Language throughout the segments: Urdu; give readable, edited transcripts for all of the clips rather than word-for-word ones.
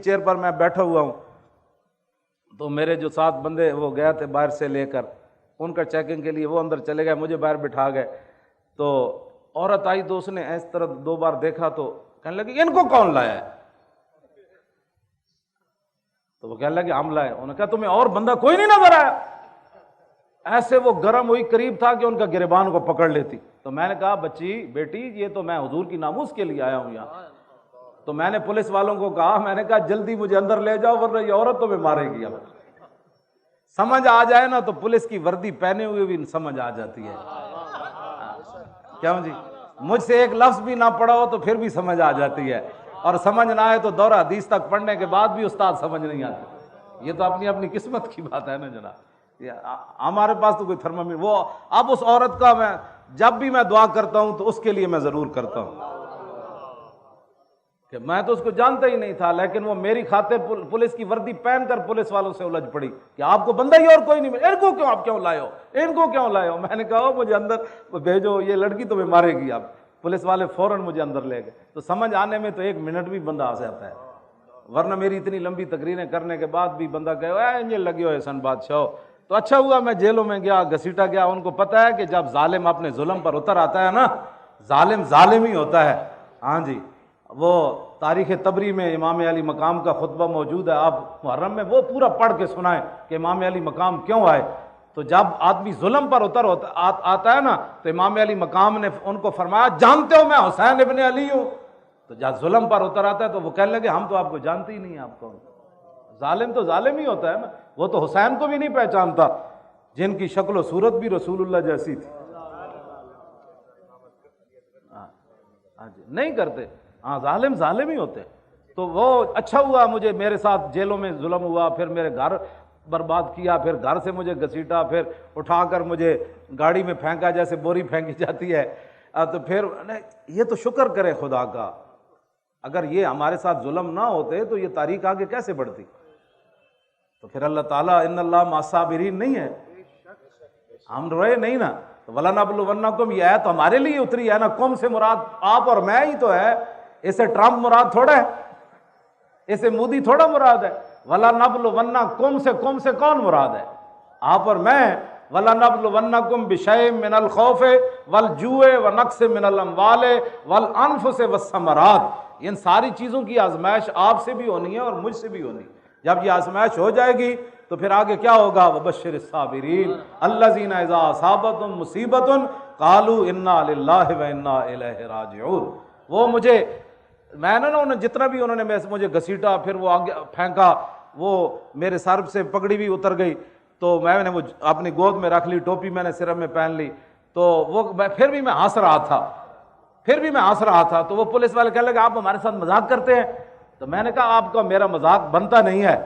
چیئر پر میں بیٹھا ہوا ہوں، تو میرے جو 7 بندے وہ گئے تھے باہر سے لے کر ان کا چیکنگ کے لیے، وہ اندر چلے گئے، مجھے باہر بٹھا گئے۔ تو عورت آئی تو اس نے اس طرح 2 بار دیکھا تو کہنے لگی ان کو کون لایا ہے؟ تو وہ کہنے لگے ہم لائے۔ انہوں نے کہا تمہیں اور بندہ کوئی نہیں نظر آیا؟ ایسے وہ گرم ہوئی، قریب تھا کہ ان کا گریبان کو پکڑ لیتی۔ تو میں نے کہا بچی بیٹی یہ تو میں حضور کی ناموس کے لیے آیا ہوں یہاں۔ تو میں نے پولیس والوں کو کہا، میں نے کہا جلدی مجھے اندر لے جاؤ ورنہ یہ عورت تو میں مارے گی۔ اب سمجھ آ جائے نا تو پولیس کی وردی پہنے ہوئے بھی سمجھ آ جاتی ہے۔ کیوں جی؟ مجھ سے ایک لفظ بھی نہ پڑھا ہو تو پھر بھی سمجھ آ جاتی ہے، اور سمجھ نہ آئے تو دورہ حدیث تک پڑھنے کے بعد بھی استاد سمجھ نہیں آتی۔ یہ تو اپنی اپنی قسمت کی بات ہے نا جناب۔ ہمارے پاس تو کوئی تھرمامیٹر وہ اب اس عورت کا میں جب بھی میں دعا کرتا ہوں تو اس کے لیے میں ضرور کرتا ہوں کہ میں تو اس کو جانتا ہی نہیں تھا، لیکن وہ میری خاطر پولیس کی وردی پہن کر پولیس والوں سے الجھ پڑی کہ آپ کو بندہ ہی اور کوئی نہیں ملا، ان کو کیوں آپ کیوں لائے ہو، ان کو کیوں لائے ہو؟ میں نے کہا مجھے اندر بھیجو، یہ لڑکی تمہیں مارے گی۔ اب پولیس والے فوراً مجھے اندر لے گئے۔ تو سمجھ آنے میں تو 1 منٹ بھی بندہ آ جاتا ہے، ورنہ میری اتنی لمبی تقریریں کرنے کے بعد بھی بندہ کہے انجل لگے ہوئے سن بادشاہ۔ تو اچھا ہوا میں جیلوں میں گیا، گھسیٹا گیا۔ ان کو پتہ ہے کہ جب ظالم اپنے ظلم پر اتر آتا ہے نا، ظالم ظالم ہی ہوتا ہے۔ ہاں جی، وہ تاریخ طبری میں امام علی مقام کا خطبہ موجود ہے، آپ محرم میں وہ پورا پڑھ کے سنائیں کہ امام علی مقام کیوں آئے۔ تو جب آدمی ظلم پر اتر آتا ہے نا تو امام علی مقام نے ان کو فرمایا جانتے ہو میں حسین ابن علی ہوں؟ تو جب ظلم پر اتر آتا ہے تو وہ کہنے لگے ہم تو آپ کو جانتے ہی نہیں ہیں، آپ کون؟ ظالم تو ظالم ہی ہوتا ہے نا، وہ تو حسین کو بھی نہیں پہچانتا جن کی شکل و صورت بھی رسول اللہ جیسی تھی۔ ہاں جی، نہیں کرتے، ہاں ظالم ظالم ہی ہوتے۔ تو وہ اچھا ہوا مجھے میرے ساتھ جیلوں میں ظلم ہوا، پھر میرے گھر برباد کیا، پھر گھر سے مجھے گھسیٹا، پھر اٹھا کر مجھے گاڑی میں پھینکا جیسے بوری پھینکی جاتی ہے۔ تو پھر یہ تو شکر کرے خدا کا، اگر یہ ہمارے ساتھ ظلم نہ ہوتے تو یہ تاریخ آگے کیسے بڑھتی؟ تو پھر اللہ تعالیٰ ان اللہ مع الصابرین نہیں ہے، ہم روئے نہیں نا۔ وَلَنَبْلُوَنَّكُمْ یہ آیت تو ہمارے لیے اتری ہے نا، کم سے مراد آپ اور میں ہی تو ہے، اسے ٹرمپ مراد تھوڑا ہے، اسے مودی تھوڑا مراد ہے۔ وَلَنَبْلُوَنَّكُمْ سے کم سے کون مراد ہے؟ آپ اور میں۔ وَلَنَبْلُوَنَّكُمْ بِشَيْءٍ مِّنَ الْخَوْفِ وَالْجُوعِ وَنَقْصٍ مِّنَ الْأَمْوَالِ وَالْأَنفُسِ وَالثَّمَرَاتِ، ان ساری چیزوں کی آزمائش آپ سے بھی ہونی ہے اور مجھ سے بھی ہونی ہے۔ جب یہ آزمائش ہو جائے گی تو پھر آگے کیا ہوگا؟ وَبَشِّرِ الصَّابِرِينَ الَّذِينَ إِذَا أَصَابَتْهُمْ مُصِيبَةٌ قَالُوا إِنَّا لِلَّهِ وَإِنَّا إِلَيْهِ راجعون۔ وہ مجھے میں نے انہوں نے جتنا بھی انہوں نے مجھے گھسیٹا، پھر وہ آگے پھینکا، وہ میرے سر سے پگڑی بھی اتر گئی، تو میں نے وہ اپنی گود میں رکھ لی، ٹوپی میں نے سر میں پہن لی، تو وہ پھر بھی میں ہنس رہا تھا۔ تو وہ پولیس والے کہنے لگے آپ ہمارے ساتھ مذاق کرتے ہیں؟ تو میں نے کہا آپ کا میرا مذاق بنتا نہیں ہے۔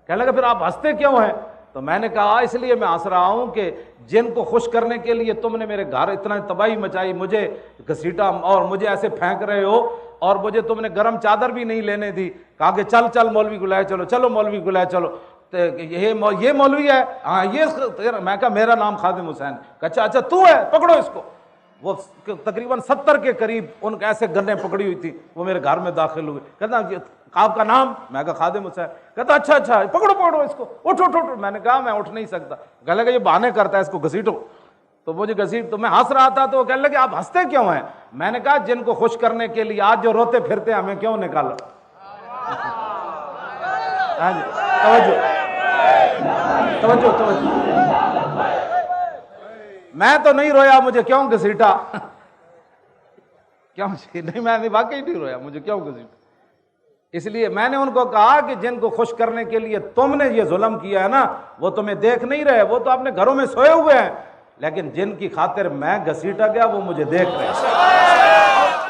کہنے لگا پھر آپ ہنستے کیوں ہیں؟ تو میں نے کہا اس لیے میں ہنس رہا ہوں کہ جن کو خوش کرنے کے لیے تم نے میرے گھر اتنا تباہی مچائی، مجھے گھسیٹا اور مجھے ایسے پھینک رہے ہو، اور مجھے تم نے گرم چادر بھی نہیں لینے دی، کہا کہ چل مولوی کو لائے چلو، چلو مولوی کو لائے چلو، یہ مولوی ہے؟ ہاں یہ۔ میں کہا میرا نام خادم حسین۔ اچھا تو ہے، پکڑو اس کو۔ وہ تقریباً 70 کے قریب ان کے ایسے گنیں پکڑی ہوئی تھی، وہ میرے گھر میں داخل ہوئے۔ کہتا آپ کا نام؟ میں کہا خادم حسین۔ کہتا اچھا پکڑو اس کو، اٹھو۔ میں نے کہا میں اٹھ نہیں سکتا۔ کہنے لگا یہ بہانے کرتا ہے، اس کو گھسیٹو۔ تو مجھے تو میں ہنس رہا تھا، تو وہ کہنے لگے آپ ہنستے کیوں ہیں؟ میں نے کہا جن کو خوش کرنے کے لیے آج جو روتے پھرتے ہمیں کیوں نکالا؟ ہاں جی، توجہ۔ میں تو نہیں رویا، مجھے کیوں گھسیٹا؟ کیوں؟ نہیں میں واقعی نہیں رویا، مجھے کیوں گھسیٹا؟ اس لیے میں نے ان کو کہا کہ جن کو خوش کرنے کے لیے تم نے یہ ظلم کیا ہے نا، وہ تمہیں دیکھ نہیں رہے، وہ تو اپنے گھروں میں سوئے ہوئے ہیں، لیکن جن کی خاطر میں گھسیٹا گیا وہ مجھے دیکھ رہے ہیں۔